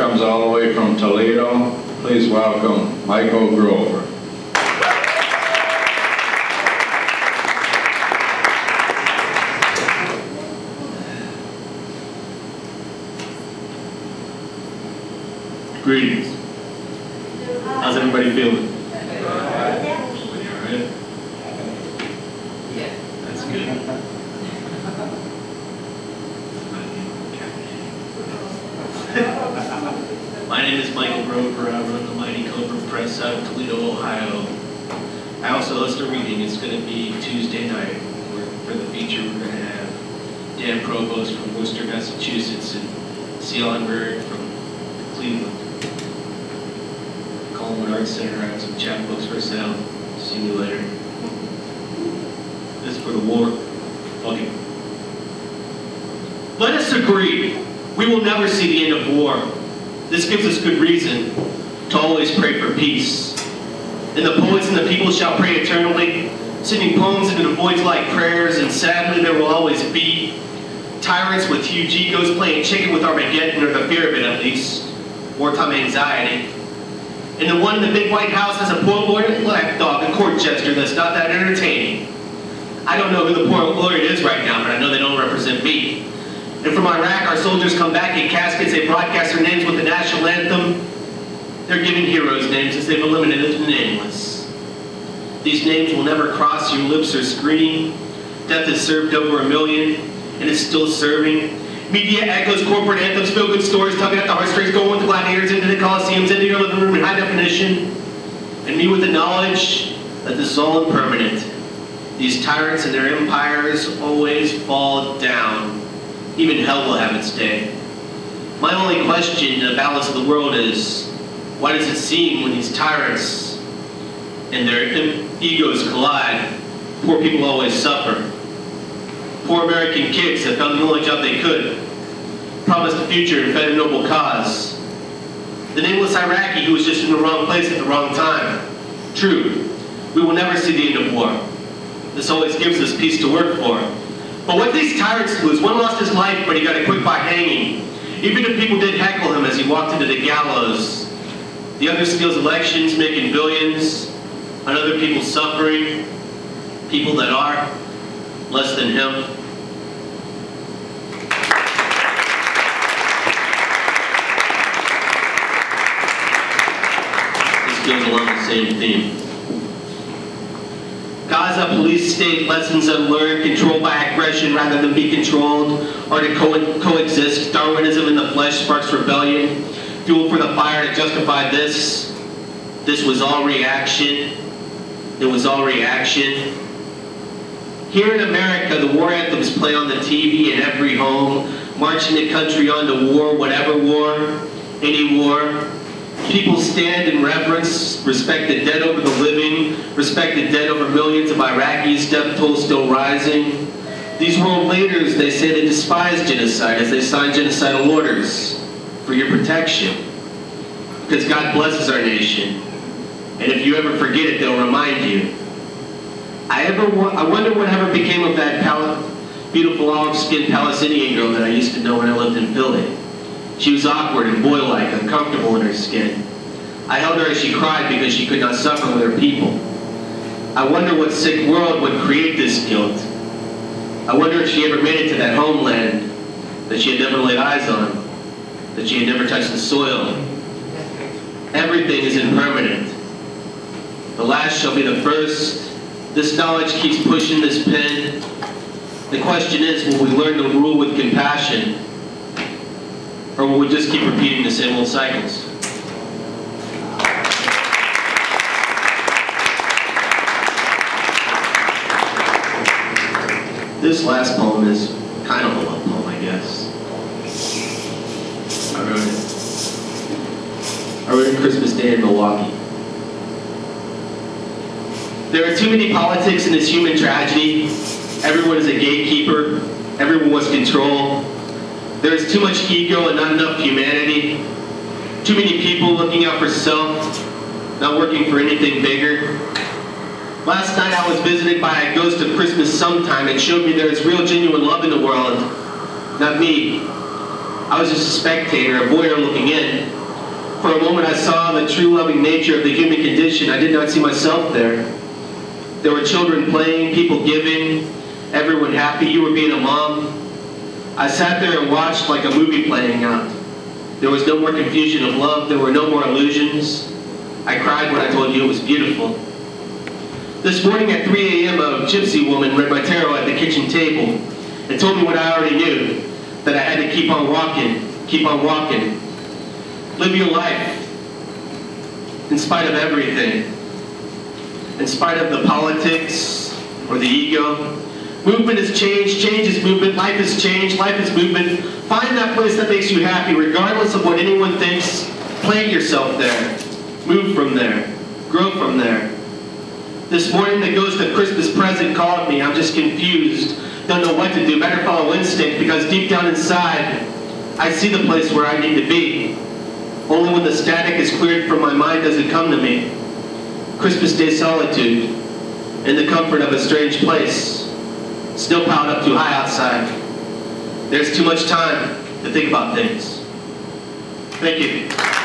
comes all the way from Toledo. Please welcome Michael Grover. Greetings. How's everybody feeling? Alright? Yeah. That's good. My name is Michael Grover. I run the Mighty Cobra Press out of Toledo, Ohio. I also host a reading. It's going to be Tuesday night. For the feature, we're going to have Dan Provost from Worcester, Massachusetts, and Cialan Bird from Cleveland. Coleman Arts Center. I have some chapbooks for sale. See you later. This is for the war. Okay. Let us agree. We will never see the end of war. This gives us good reason to always pray for peace. And the poets and the people shall pray eternally, singing poems into the voids like prayers, and sadly there will always be tyrants with huge egos playing chicken with Armageddon, or the fear of it at least, wartime anxiety. And the one in the big White House has a poor laureate lapdog, a court jester that's not that entertaining. I don't know who the poor laureate is right now, but I know they don't represent me. And from Iraq, our soldiers come back in caskets. They broadcast their names with the national anthem. They're giving heroes names as they've eliminated the nameless. These names will never cross your lips or screen. Death has served over 1 million, and it's still serving. Media echoes, corporate anthems, feel-good stories, tugging at the heartstrings, going with the gladiators into the coliseums, into your living room in high definition. And me with the knowledge that this is all impermanent. These tyrants and their empires always fall down. Even hell will have its day. My only question in the balance of the world is, why does it seem when these tyrants and their egos collide, poor people always suffer? Poor American kids have done the only job they could, promised a future and fed a noble cause. The nameless Iraqi who was just in the wrong place at the wrong time. True, we will never see the end of war. This always gives us peace to work for. But what these tyrants do is, one lost his life, but he got acquitted by hanging. Even if people did heckle him as he walked into the gallows. The other steals elections, making billions, and other people suffering, people that are less than him. This goes along the same theme. Gaza police state, lessons unlearned, controlled by aggression rather than be controlled, or to coexist. Darwinism in the flesh sparks rebellion. Fuel for the fire to justify this. This was all reaction. It was all reaction. Here in America, the war anthems play on the TV in every home, marching the country on to war, whatever war, any war. People stand in reverence, respect the dead over the living, respect the dead over millions of Iraqis, death toll still rising. These world leaders, they say they despise genocide as they sign genocidal orders for your protection. Because God blesses our nation. And if you ever forget it, they'll remind you. I wonder what ever became of that beautiful olive-skinned Palestinian girl that I used to know when I lived in Philly. She was awkward and boy-like, uncomfortable in her skin. I held her as she cried because she could not suffer with her people. I wonder what sick world would create this guilt. I wonder if she ever made it to that homeland that she had never laid eyes on, that she had never touched the soil. Everything is impermanent. The last shall be the first. This knowledge keeps pushing this pen. The question is, will we learn to rule with compassion? Or will we just keep repeating the same old cycles? This last poem is kind of a love poem, I guess. I wrote it Christmas Day in Milwaukee. There are too many politics in this human tragedy. Everyone is a gatekeeper. Everyone wants control. There is too much ego and not enough humanity. Too many people looking out for self, not working for anything bigger. Last night I was visited by a ghost of Christmas sometime and showed me there is real genuine love in the world. Not me. I was just a spectator, a voyeur looking in. For a moment I saw the true loving nature of the human condition. I did not see myself there. There were children playing, people giving, everyone happy. You were being a mom. I sat there and watched like a movie playing out. There was no more confusion of love. There were no more illusions. I cried when I told you it was beautiful. This morning at 3 a.m. a gypsy woman read my tarot at the kitchen table and told me what I already knew, that I had to keep on walking, keep on walking. Live your life in spite of everything, in spite of the politics or the ego. Movement is change, change is movement, life is change, life is movement. Find that place that makes you happy, regardless of what anyone thinks. Plant yourself there. Move from there. Grow from there. This morning the ghost of Christmas present called me. I'm just confused. Don't know what to do. Better follow instinct, because deep down inside, I see the place where I need to be. Only when the static is cleared from my mind does it come to me. Christmas Day solitude, in the comfort of a strange place. Snow piled up too high outside. There's too much time to think about things. Thank you.